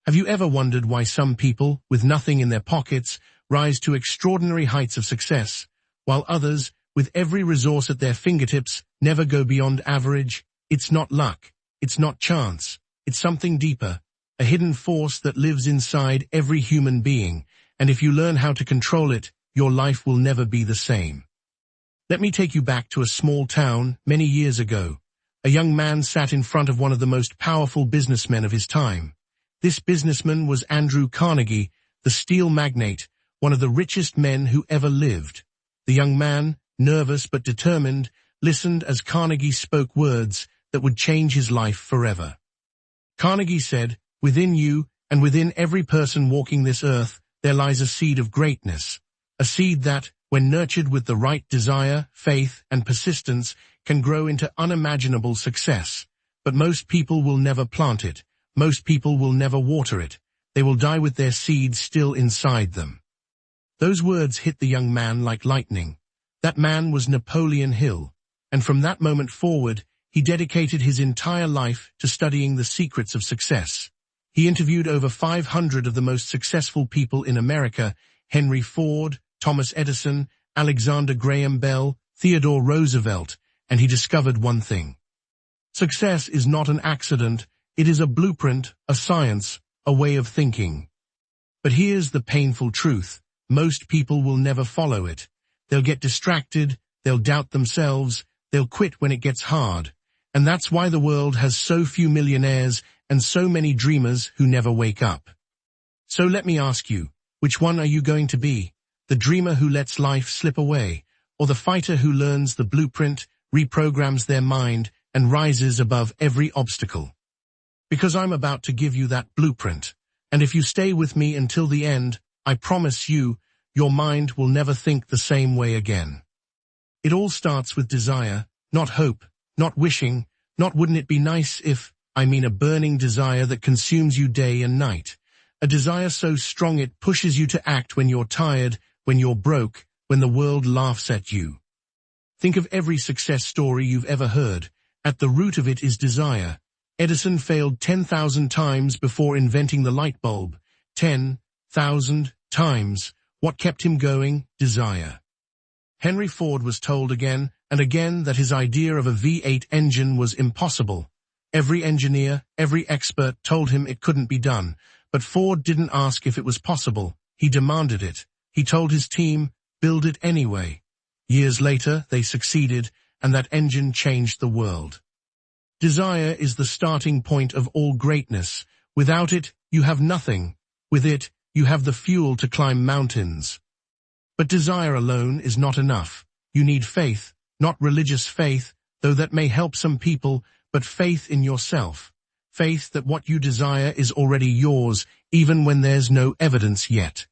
Have you ever wondered why some people, with nothing in their pockets, rise to extraordinary heights of success, while others, with every resource at their fingertips, never go beyond average? It's not luck. It's not chance. It's something deeper, a hidden force that lives inside every human being, and if you learn how to control it, your life will never be the same. Let me take you back to a small town many years ago. A young man sat in front of one of the most powerful businessmen of his time. This businessman was Andrew Carnegie, the steel magnate, one of the richest men who ever lived. The young man, nervous but determined, listened as Carnegie spoke words that would change his life forever. Carnegie said, "Within you, and within every person walking this earth, there lies a seed of greatness. A seed that, when nurtured with the right desire, faith, and persistence, can grow into unimaginable success. But most people will never plant it. Most people will never water it. They will die with their seeds still inside them." Those words hit the young man like lightning. That man was Napoleon Hill, and from that moment forward, he dedicated his entire life to studying the secrets of success. He interviewed over 500 of the most successful people in America: Henry Ford, Thomas Edison, Alexander Graham Bell, Theodore Roosevelt, and he discovered one thing. Success is not an accident. It is a blueprint, a science, a way of thinking. But here's the painful truth. Most people will never follow it. They'll get distracted, they'll doubt themselves, they'll quit when it gets hard. And that's why the world has so few millionaires and so many dreamers who never wake up. So let me ask you, which one are you going to be? The dreamer who lets life slip away, or the fighter who learns the blueprint, reprograms their mind, and rises above every obstacle? Because I'm about to give you that blueprint. And if you stay with me until the end, I promise you, your mind will never think the same way again. It all starts with desire, not hope, not wishing, not wouldn't it be nice if, I mean a burning desire that consumes you day and night. A desire so strong it pushes you to act when you're tired, when you're broke, when the world laughs at you. Think of every success story you've ever heard. At the root of it is desire. Edison failed 10,000 times before inventing the light bulb. 10,000 times. What kept him going? Desire. Henry Ford was told again and again that his idea of a V8 engine was impossible. Every engineer, every expert told him it couldn't be done. But Ford didn't ask if it was possible. He demanded it. He told his team, build it anyway. Years later, they succeeded, and that engine changed the world. Desire is the starting point of all greatness. Without it, you have nothing. With it, you have the fuel to climb mountains. But desire alone is not enough. You need faith, not religious faith, though that may help some people, but faith in yourself. Faith that what you desire is already yours, even when there's no evidence yet.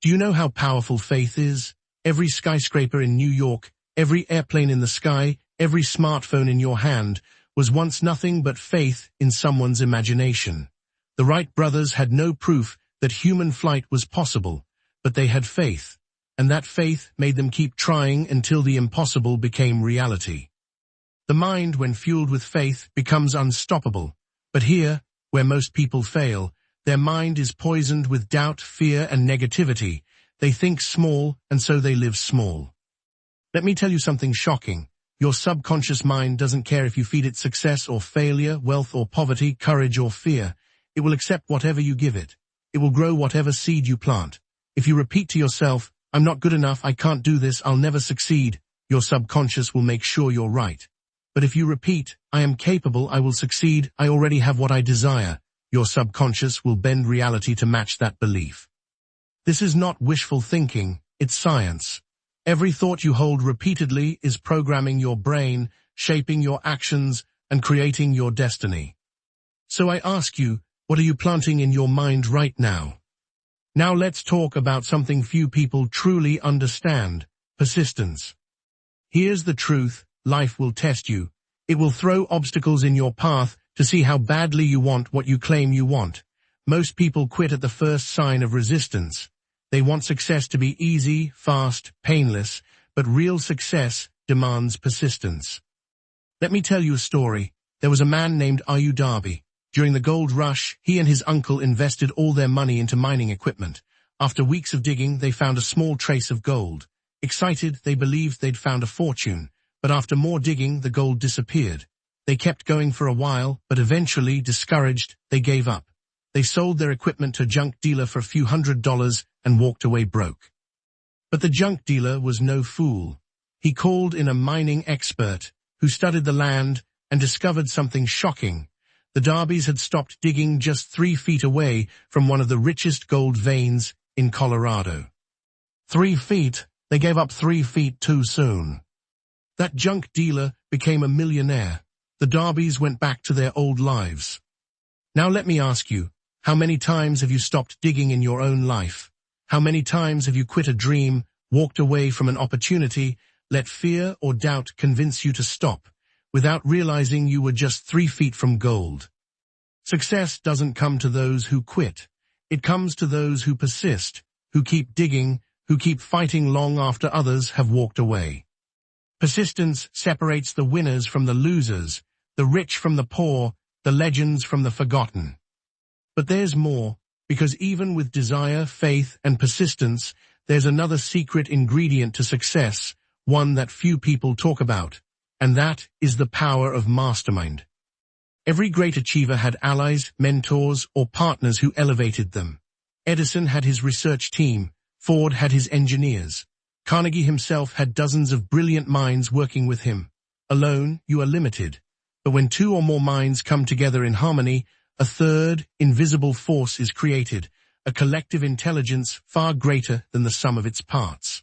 Do you know how powerful faith is? Every skyscraper in New York, every airplane in the sky, every smartphone in your hand was once nothing but faith in someone's imagination. The Wright brothers had no proof that human flight was possible, but they had faith, and that faith made them keep trying until the impossible became reality. The mind, when fueled with faith, becomes unstoppable. But here, where most people fail, their mind is poisoned with doubt, fear, and negativity. They think small, and so they live small. Let me tell you something shocking. Your subconscious mind doesn't care if you feed it success or failure, wealth or poverty, courage or fear. It will accept whatever you give it. It will grow whatever seed you plant. If you repeat to yourself, I'm not good enough, I can't do this, I'll never succeed, your subconscious will make sure you're right. But if you repeat, I am capable, I will succeed, I already have what I desire, your subconscious will bend reality to match that belief. This is not wishful thinking, it's science. Every thought you hold repeatedly is programming your brain, shaping your actions, and creating your destiny. So I ask you, what are you planting in your mind right now? Now let's talk about something few people truly understand: persistence. Here's the truth: life will test you. It will throw obstacles in your path to see how badly you want what you claim you want. Most people quit at the first sign of resistance. They want success to be easy, fast, painless, but real success demands persistence. Let me tell you a story. There was a man named Darby. During the gold rush, he and his uncle invested all their money into mining equipment. After weeks of digging, they found a small trace of gold. Excited, they believed they'd found a fortune, but after more digging, the gold disappeared. They kept going for a while, but eventually, discouraged, they gave up. They sold their equipment to a junk dealer for a few $100s and walked away broke. But the junk dealer was no fool. He called in a mining expert who studied the land and discovered something shocking. The Darbys had stopped digging just 3 feet away from one of the richest gold veins in Colorado. 3 feet? They gave up 3 feet too soon. That junk dealer became a millionaire. The Darbys went back to their old lives. Now let me ask you, how many times have you stopped digging in your own life? How many times have you quit a dream, walked away from an opportunity, let fear or doubt convince you to stop, without realizing you were just 3 feet from gold? Success doesn't come to those who quit. It comes to those who persist, who keep digging, who keep fighting long after others have walked away. Persistence separates the winners from the losers, the rich from the poor, the legends from the forgotten. But there's more, because even with desire, faith, and persistence, there's another secret ingredient to success, one that few people talk about, and that is the power of mastermind. Every great achiever had allies, mentors, or partners who elevated them. Edison had his research team, Ford had his engineers. Carnegie himself had dozens of brilliant minds working with him. Alone, you are limited. But when 2 or more minds come together in harmony, a third, invisible force is created, a collective intelligence far greater than the sum of its parts.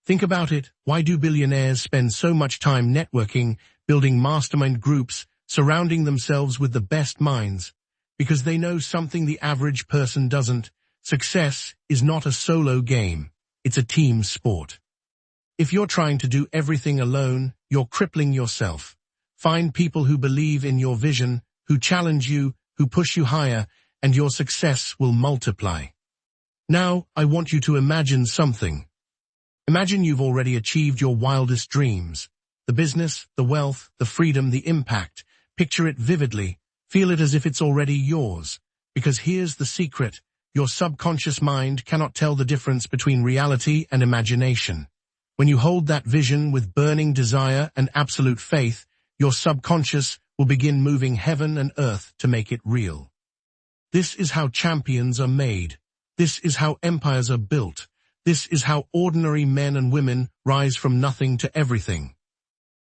Think about it. Why do billionaires spend so much time networking, building mastermind groups, surrounding themselves with the best minds? Because they know something the average person doesn't. Success is not a solo game. It's a team sport. If you're trying to do everything alone, you're crippling yourself. Find people who believe in your vision, who challenge you, who push you higher, and your success will multiply. Now, I want you to imagine something. Imagine you've already achieved your wildest dreams. The business, the wealth, the freedom, the impact. Picture it vividly. Feel it as if it's already yours. Because here's the secret. Your subconscious mind cannot tell the difference between reality and imagination. When you hold that vision with burning desire and absolute faith, your subconscious will begin moving heaven and earth to make it real. This is how champions are made. This is how empires are built. This is how ordinary men and women rise from nothing to everything.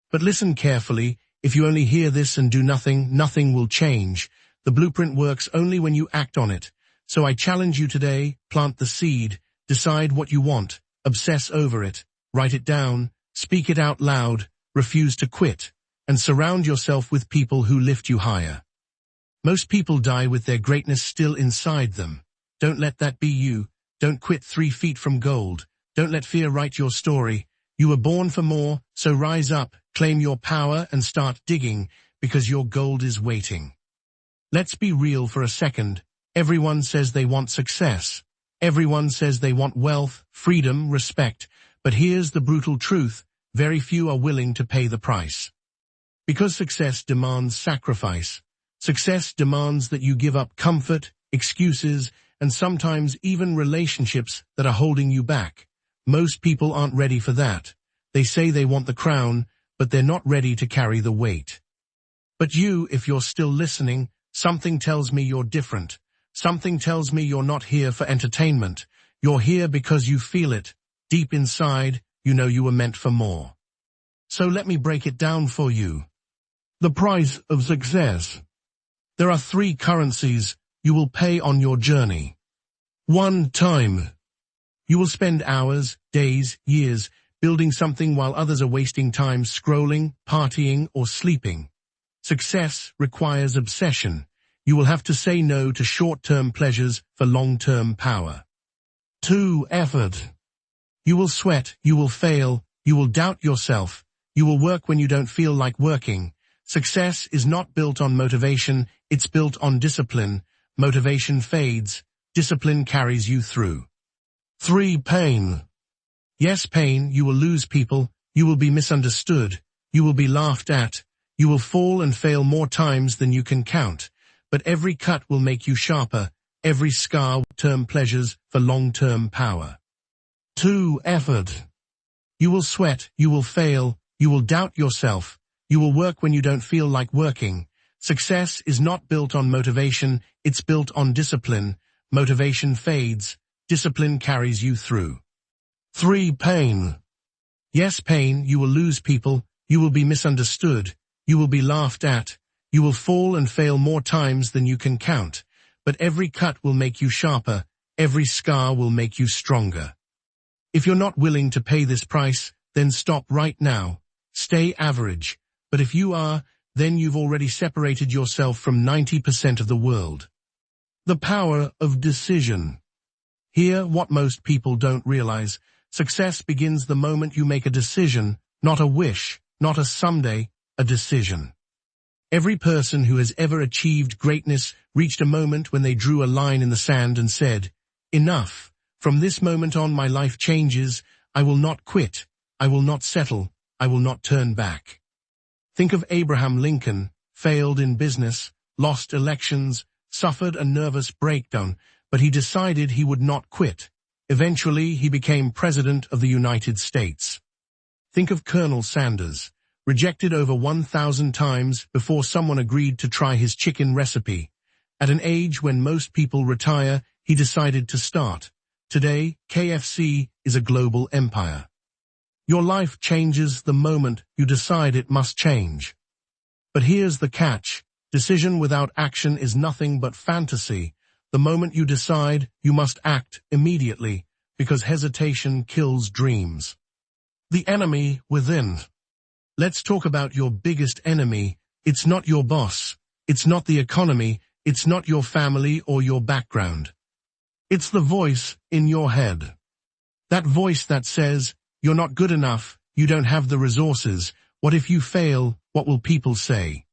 But listen carefully. If you only hear this and do nothing, nothing will change. The blueprint works only when you act on it. So I challenge you today, plant the seed, decide what you want, obsess over it, write it down, speak it out loud, refuse to quit, and surround yourself with people who lift you higher. Most people die with their greatness still inside them. Don't let that be you. Don't quit 3 feet from gold. Don't let fear write your story. You were born for more, so rise up, claim your power, and start digging, because your gold is waiting. Let's be real for a second. Everyone says they want success. Everyone says they want wealth, freedom, respect. But here's the brutal truth. Very few are willing to pay the price. Because success demands sacrifice. Success demands that you give up comfort, excuses, and sometimes even relationships that are holding you back. Most people aren't ready for that. They say they want the crown, but they're not ready to carry the weight. But you, if you're still listening, something tells me you're different. Something tells me you're not here for entertainment. You're here because you feel it. Deep inside, you know you were meant for more. So let me break it down for you. The price of success. There are 3 currencies you will pay on your journey. 1, time. You will spend hours, days, years building something while others are wasting time scrolling, partying, or sleeping. Success requires obsession. You will have to say no to short-term pleasures for long-term power. 2, effort. You will sweat, you will fail, you will doubt yourself, you will work when you don't feel like working. Success is not built on motivation, it's built on discipline. Motivation fades, discipline carries you through. 3, pain. Yes, pain, you will lose people, you will be misunderstood, you will be laughed at, you will fall and fail more times than you can count. but every cut will make you sharper, every scar term pleasures for long-term power. 2. Effort. You will sweat, you will fail, you will doubt yourself, you will work when you don't feel like working. Success is not built on motivation, it's built on discipline. Motivation fades, discipline carries you through. 3. Pain. Yes, pain, you will lose people, you will be misunderstood, you will be laughed at, you will fall and fail more times than you can count, but every cut will make you sharper, every scar will make you stronger. If you're not willing to pay this price, then stop right now. Stay average. But if you are, then you've already separated yourself from 90% of the world. The power of decision. Here, what most people don't realize, success begins the moment you make a decision, not a wish, not a someday, a decision. Every person who has ever achieved greatness reached a moment when they drew a line in the sand and said, "Enough. From this moment on my life changes. I will not quit. I will not settle. I will not turn back." Think of Abraham Lincoln, failed in business, lost elections, suffered a nervous breakdown, but he decided he would not quit. Eventually, he became President of the United States. Think of Colonel Sanders, rejected over 1,000 times before someone agreed to try his chicken recipe. At an age when most people retire, he decided to start. Today, KFC is a global empire. Your life changes the moment you decide it must change. But here's the catch. Decision without action is nothing but fantasy. The moment you decide, you must act immediately, because hesitation kills dreams. The enemy within. Let's talk about your biggest enemy. It's not your boss. It's not the economy. It's not your family or your background. It's the voice in your head. That voice that says, "You're not good enough, you don't have the resources, what if you fail, what will people say?"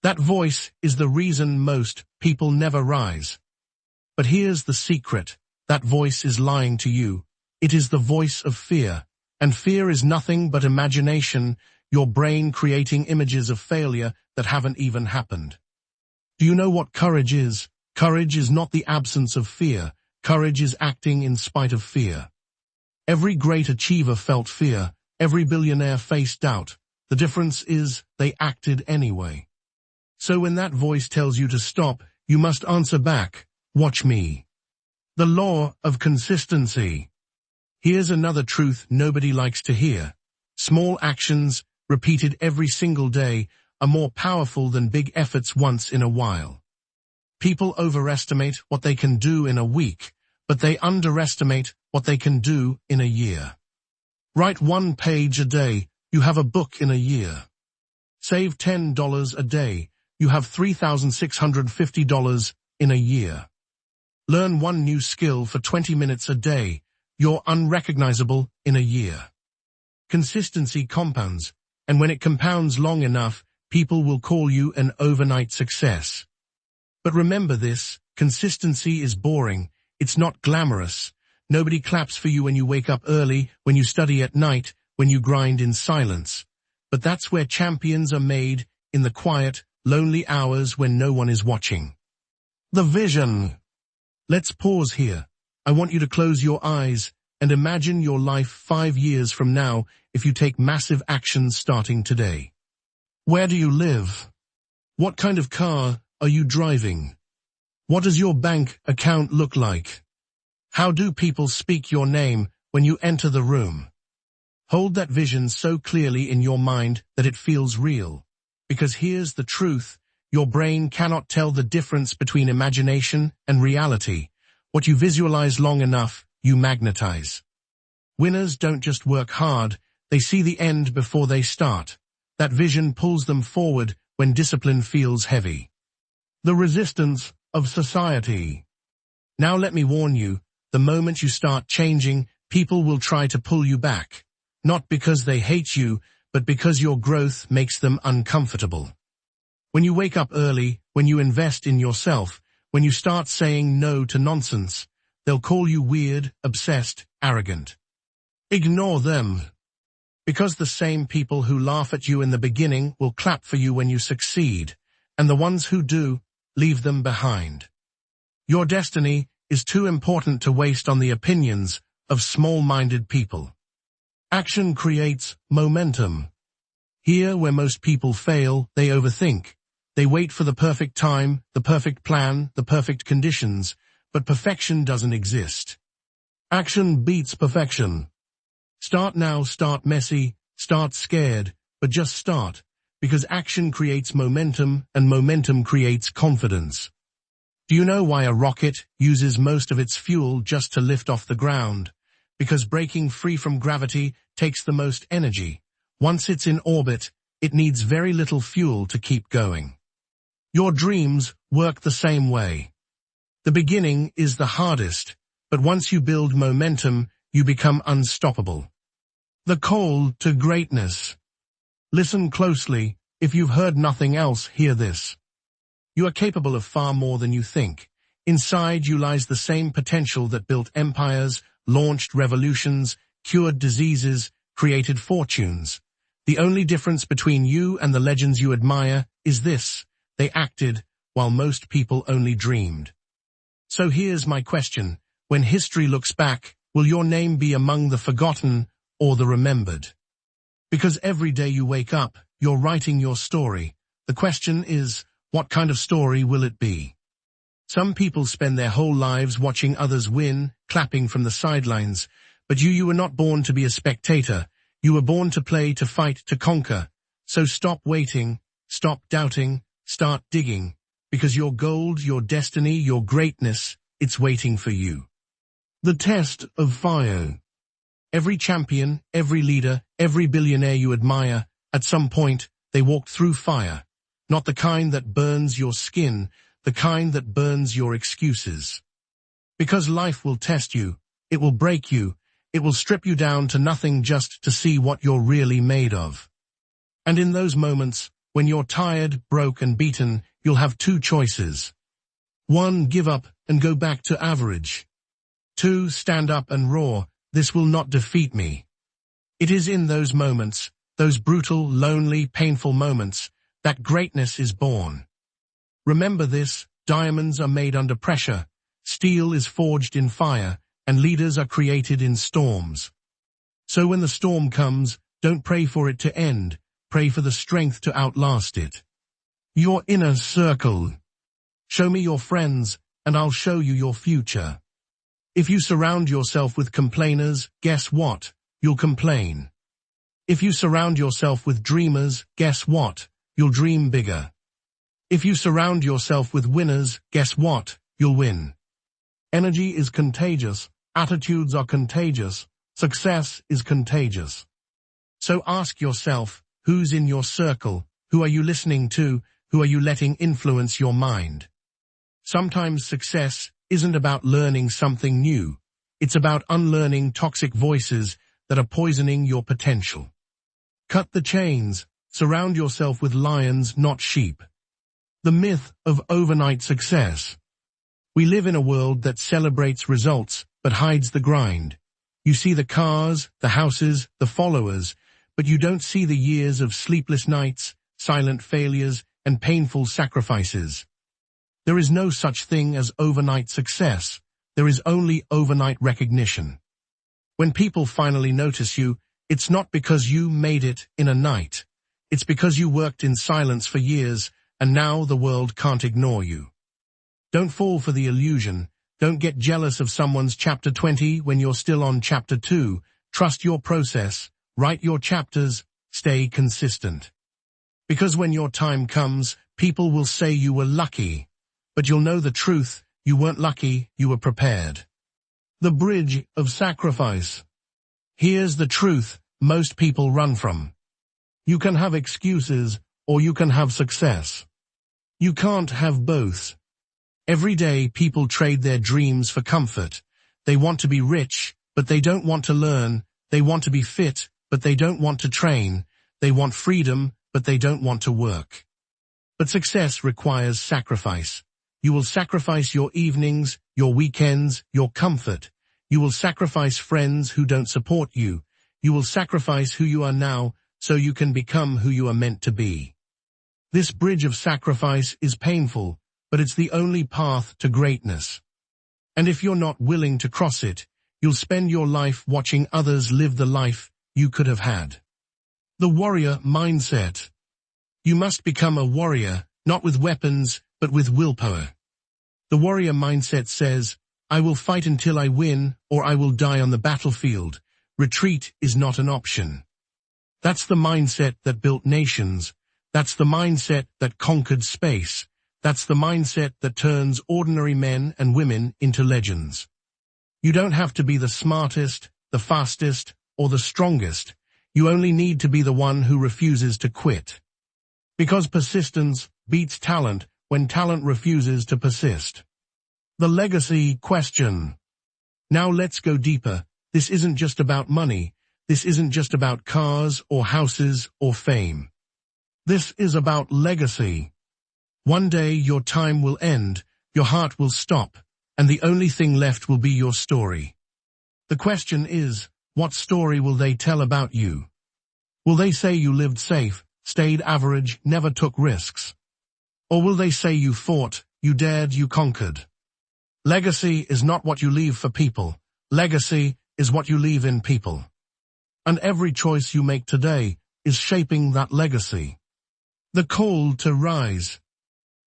That voice is the reason most people never rise. But here's the secret. That voice is lying to you. It is the voice of fear. And fear is nothing but imagination, your brain creating images of failure that haven't even happened. Do you know what courage is? Courage is not the absence of fear. Courage is acting in spite of fear. Every great achiever felt fear. Every billionaire faced doubt. The difference is they acted anyway. So when that voice tells you to stop, you must answer back, "Watch me." The law of consistency. Here's another truth nobody likes to hear. Small actions, repeated every single day, are more powerful than big efforts once in a while. People overestimate what they can do in a week, but they underestimate what they can do in a year. Write 1 page a day, you have a book in a year. Save $10 a day, you have $3,650 in a year. Learn one new skill for 20 minutes a day, you're unrecognizable in a year. Consistency compounds, and when it compounds long enough, people will call you an overnight success. But remember this, consistency is boring, it's not glamorous. Nobody claps for you when you wake up early, when you study at night, when you grind in silence. But that's where champions are made, in the quiet, lonely hours when no one is watching. The vision. Let's pause here. I want you to close your eyes and imagine your life 5 years from now if you take massive action starting today. Where do you live? What kind of car are you driving? What does your bank account look like? How do people speak your name when you enter the room? Hold that vision so clearly in your mind that it feels real. Because here's the truth, your brain cannot tell the difference between imagination and reality. What you visualize long enough, you magnetize. Winners don't just work hard, they see the end before they start. That vision pulls them forward when discipline feels heavy. The resistance of society. Now let me warn you, the moment you start changing, people will try to pull you back. Not because they hate you, but because your growth makes them uncomfortable. When you wake up early, when you invest in yourself, when you start saying no to nonsense, they'll call you weird, obsessed, arrogant. Ignore them. Because the same people who laugh at you in the beginning will clap for you when you succeed, and the ones who do, leave them behind. Your destiny is too important to waste on the opinions of small-minded people. Action creates momentum. Here, where most people fail, they overthink. They wait for the perfect time, the perfect plan, the perfect conditions, but perfection doesn't exist. Action beats perfection. Start now, start messy, start scared, but just start, because action creates momentum, and momentum creates confidence. Do you know why a rocket uses most of its fuel just to lift off the ground? Because breaking free from gravity takes the most energy. Once it's in orbit, it needs very little fuel to keep going. Your dreams work the same way. The beginning is the hardest, but once you build momentum, you become unstoppable. The call to greatness. Listen closely. If you've heard nothing else, hear this. You are capable of far more than you think. Inside you lies the same potential that built empires, launched revolutions, cured diseases, created fortunes. The only difference between you and the legends you admire is this: they acted while most people only dreamed. So here's my question. When history looks back, will your name be among the forgotten or the remembered? Because every day you wake up, you're writing your story. The question is, what kind of story will it be? Some people spend their whole lives watching others win, clapping from the sidelines. But you were not born to be a spectator. You were born to play, to fight, to conquer. So stop waiting, stop doubting, start digging. Because your gold, your destiny, your greatness, it's waiting for you. The test of fire. Every champion, every leader, every billionaire you admire, at some point, they walked through fire. Not the kind that burns your skin, the kind that burns your excuses. Because life will test you, it will break you, it will strip you down to nothing just to see what you're really made of. And in those moments, when you're tired, broke and beaten, you'll have two choices. 1, give up and go back to average. 2, stand up and roar, this will not defeat me. It is in those moments, those brutal, lonely, painful moments, that greatness is born. Remember this: diamonds are made under pressure, steel is forged in fire, and leaders are created in storms. So when the storm comes, don't pray for it to end, pray for the strength to outlast it. Your inner circle. Show me your friends, and I'll show you your future. If you surround yourself with complainers, guess what? You'll complain. If you surround yourself with dreamers, guess what? You'll dream bigger. If you surround yourself with winners, guess what? You'll win. Energy is contagious, attitudes are contagious, success is contagious. So ask yourself, who's in your circle? Who are you listening to? Who are you letting influence your mind? Sometimes success isn't about learning something new. It's about unlearning toxic voices that are poisoning your potential. Cut the chains. Surround yourself with lions, not sheep. The myth of overnight success. We live in a world that celebrates results, but hides the grind. You see the cars, the houses, the followers, but you don't see the years of sleepless nights, silent failures, and painful sacrifices. There is no such thing as overnight success. There is only overnight recognition. When people finally notice you, it's not because you made it in a night. It's because you worked in silence for years, and now the world can't ignore you. Don't fall for the illusion. Don't get jealous of someone's chapter 20 when you're still on chapter 2. Trust your process. Write your chapters. Stay consistent. Because when your time comes, people will say you were lucky. But you'll know the truth. You weren't lucky, you were prepared. The bridge of sacrifice. Here's the truth most people run from. You can have excuses, or you can have success. You can't have both. Every day people trade their dreams for comfort. They want to be rich, but they don't want to learn. They want to be fit, but they don't want to train. They want freedom, but they don't want to work. But success requires sacrifice. You will sacrifice your evenings, your weekends, your comfort. You will sacrifice friends who don't support you. You will sacrifice who you are now so you can become who you are meant to be. This bridge of sacrifice is painful, but it's the only path to greatness. And if you're not willing to cross it, you'll spend your life watching others live the life you could have had. The warrior mindset. You must become a warrior, not with weapons, but with willpower. The warrior mindset says, I will fight until I win, or I will die on the battlefield. Retreat is not an option. That's the mindset that built nations. That's the mindset that conquered space. That's the mindset that turns ordinary men and women into legends. You don't have to be the smartest, the fastest, or the strongest. You only need to be the one who refuses to quit. Because persistence beats talent when talent refuses to persist. The legacy question. Now let's go deeper. This isn't just about money. This isn't just about cars or houses or fame. This is about legacy. One day your time will end, your heart will stop, and the only thing left will be your story. The question is, what story will they tell about you? Will they say you lived safe, stayed average, never took risks? Or will they say you fought, you dared, you conquered? Legacy is not what you leave for people. Legacy is what you leave in people. And every choice you make today is shaping that legacy. The call to rise.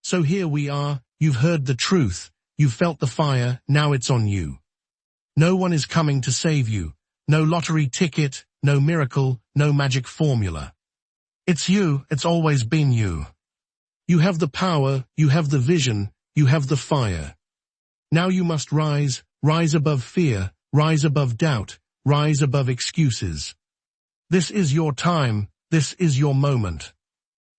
So here we are, you've heard the truth, you've felt the fire, now it's on you. No one is coming to save you. No lottery ticket, no miracle, no magic formula. It's you, it's always been you. You have the power, you have the vision, you have the fire. Now you must rise, rise above fear, rise above doubt, rise above excuses. This is your time, this is your moment.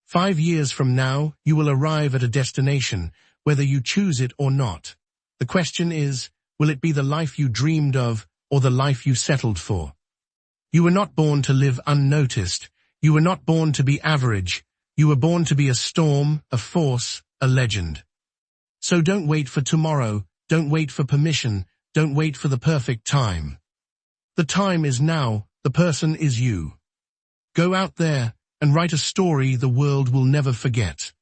5 years from now, you will arrive at a destination, whether you choose it or not. The question is, will it be the life you dreamed of, or the life you settled for? You were not born to live unnoticed. You were not born to be average. You were born to be a storm, a force, a legend. So don't wait for tomorrow. Don't wait for permission. Don't wait for the perfect time. The time is now. The person is you. Go out there and write a story the world will never forget.